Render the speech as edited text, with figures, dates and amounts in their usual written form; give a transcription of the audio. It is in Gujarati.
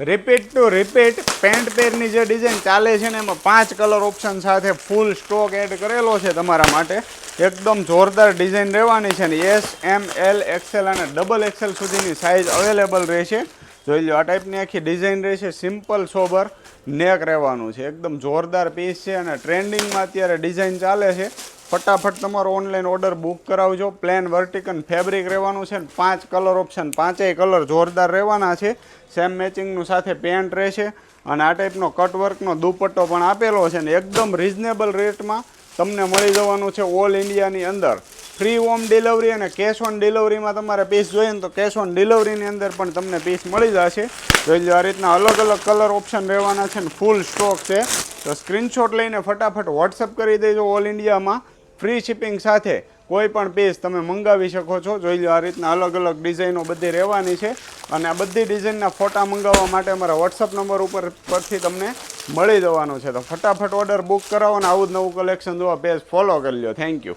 રિપીટ ટુ રિપીટ પેન્ટ પેરની જે ડિઝાઇન ચાલે છે ને એમાં 5 કલર ઓપ્શન સાથે ફૂલ સ્ટોક એડ કરેલો છે તમારા માટે. એકદમ જોરદાર ડિઝાઇન રહેવાની છે ને એસ એમ એલ એક્સેલ અને ડબલ એક્સેલ સુધીની સાઇઝ અવેલેબલ રહેશે. જોઈ લો આ ટાઈપની આખી ડિઝાઇન રહેશે. સિમ્પલ સોબર નેક રહેવાનું છે. એકદમ જોરદાર પીસ છે અને ટ્રેન્ડિંગમાં અત્યારે ડિઝાઇન ચાલે છે. ફટાફટ તમારો ઓનલાઈન ઓર્ડર બુક કરાવજો. પ્લેન વર્ટિકન ફેબ્રિક રહેવાનું છે ને 5 કલર ઓપ્શન, 5 કલર જોરદાર રહેવાના છે. સેમ મેચિંગનું સાથે પેન્ટ રહેશે અને આ ટાઈપનો કટવર્કનો દુપટ્ટો પણ આપેલો છે ને એકદમ રિઝનેબલ રેટમાં તમને મળી જવાનું છે ઓલ ઇન્ડિયાની અંદર. ફ્રી હોમ ડિલિવરી અને કેશ ઓન ડિલિવરીમાં તમારે પીસ જોઈએ ને તો કેશ ઓન ડિલિવરીની અંદર પણ તમને પીસ મળી જશે. જોઈ લો આ રીતના અલગ અલગ કલર ઓપ્શન રહેવાના છે ને ફૂલ સ્ટોક છે. તો સ્ક્રીનશોટ લઈને ફટાફટ વોટ્સઅપ કરી દેજો. ઓલ ઇન્ડિયામાં ફ્રી શિપિંગ સાથે કોઈ પણ પીસ તમે મંગાવી શકો છો. જોઈ લો આ રીતના અલગ અલગ ડિઝાઇનો બધી રહેવાની છે અને આ બધી ડિઝાઇનના ફોટા મંગાવવા માટે અમારા વોટ્સઅપ નંબર પરથી તમને મળી જવાનું છે. તો ફટાફટ ઓર્ડર બુક કરાવો અને આવું જ નવું કલેક્શન જોવા પેજ ફોલો કરી લો. Thank you.